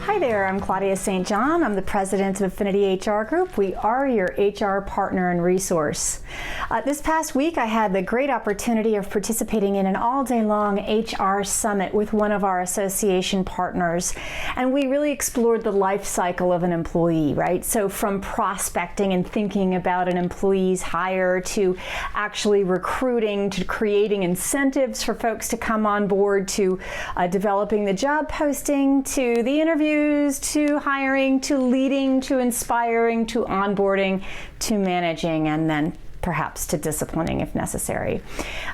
Hi there, I'm Claudia St. I'm the president of Affinity HR Group. We are your HR partner and resource. This past week, I had the great opportunity of participating in an all-day-long HR summit with one of our association partners. And we really explored the life cycle of an employee, right? So from prospecting and thinking about an employee's hire to actually recruiting, to creating incentives for folks to come on board, to developing the job posting, to the interviews, to hiring, to leading, to inspiring, to onboarding, to managing, and then perhaps to disciplining if necessary.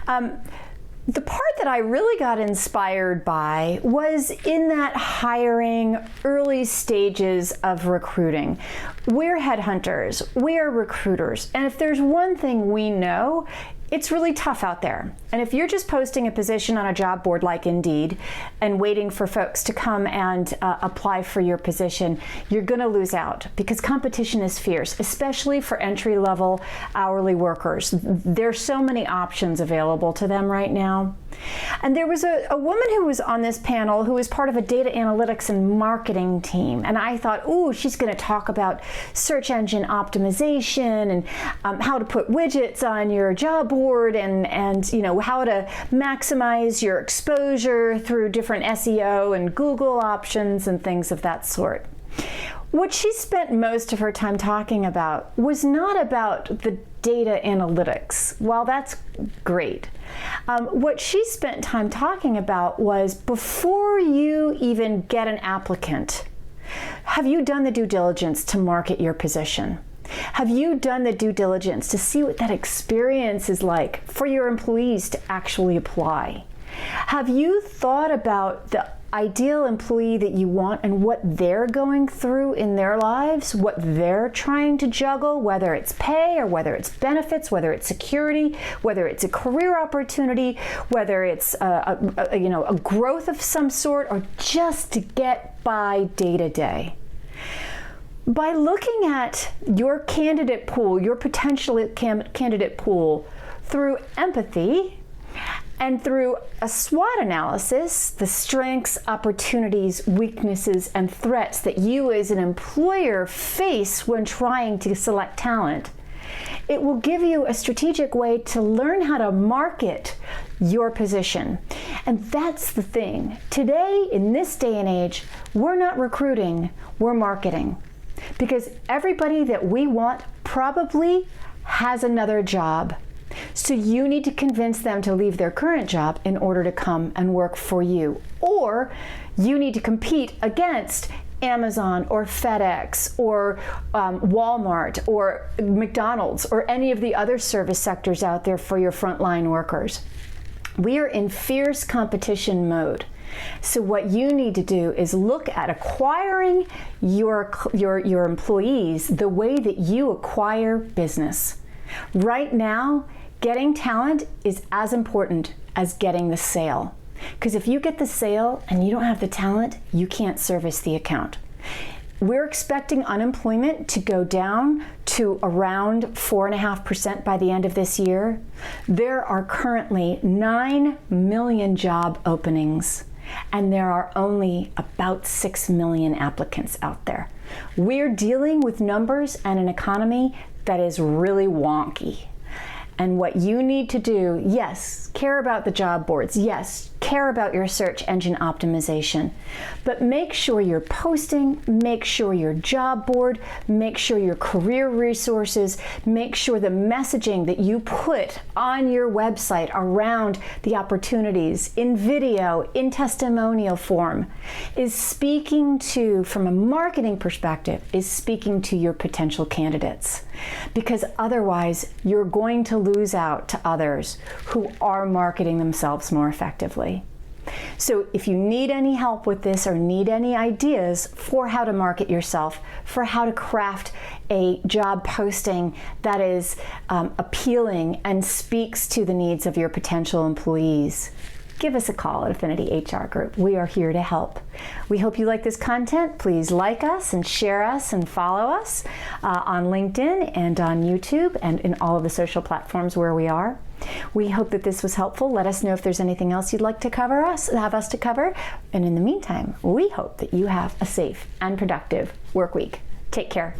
The part that I really got inspired by was in that hiring early stages of recruiting. We're headhunters, we are recruiters, and if there's one thing we know, it's really tough out there. And if you're just posting a position on a job board like Indeed and waiting for folks to come and apply for your position, you're gonna lose out because competition is fierce, especially for entry-level hourly workers. There's so many options available to them right now. And there was a woman who was on this panel who was part of a data analytics and marketing team. And I thought, ooh, she's gonna talk about search engine optimization and how to put widgets on your job board and you know, how to maximize your exposure through different SEO and Google options and things of that sort. What she spent most of her time talking about was not about the data analytics. While that's great, what she spent time talking about was before you even get an applicant, have you done the due diligence to market your position? Have you done the due diligence to see what that experience is like for your employees to actually apply? Have you thought about the ideal employee that you want and what they're going through in their lives, what they're trying to juggle, whether it's pay or whether it's benefits, whether it's security, whether it's a career opportunity, whether it's a growth of some sort, or just to get by day to day? By looking at your candidate pool, your potential candidate pool through empathy and through a SWOT analysis, the strengths, opportunities, weaknesses, and threats that you as an employer face when trying to select talent, it will give you a strategic way to learn how to market your position. And that's the thing. Today, in this day and age, we're not recruiting, we're marketing. Because everybody that we want probably has another job. So you need to convince them to leave their current job in order to come and work for you. Or you need to compete against Amazon or FedEx or Walmart or McDonald's or any of the other service sectors out there for your frontline workers. We are in fierce competition mode. So what you need to do is look at acquiring your employees the way that you acquire business. Right now, getting talent is as important as getting the sale. Because if you get the sale and you don't have the talent, you can't service the account. We're expecting unemployment to go down to around 4.5% by the end of this year. There are currently 9 million job openings, and there are only about 6 million applicants out there. We're dealing with numbers and an economy that is really wonky. And what you need to do, yes, care about the job boards, yes, care about your search engine optimization, but make sure you're posting, make sure your job board, make sure your career resources, make sure the messaging that you put on your website around the opportunities in video, in testimonial form, is speaking to, from a marketing perspective, is speaking to your potential candidates. Because otherwise, you're going to lose out to others who are marketing themselves more effectively. So if you need any help with this or need any ideas for how to market yourself, for how to craft a job posting that is appealing and speaks to the needs of your potential employees, give us a call at Affinity HR Group. We are here to help. We hope you like this content. Please like us and share us and follow us on LinkedIn and on YouTube and in all of the social platforms where we are. We hope that this was helpful. Let us know if there's anything else you'd like to have us to cover. And in the meantime, we hope that you have a safe and productive work week. Take care.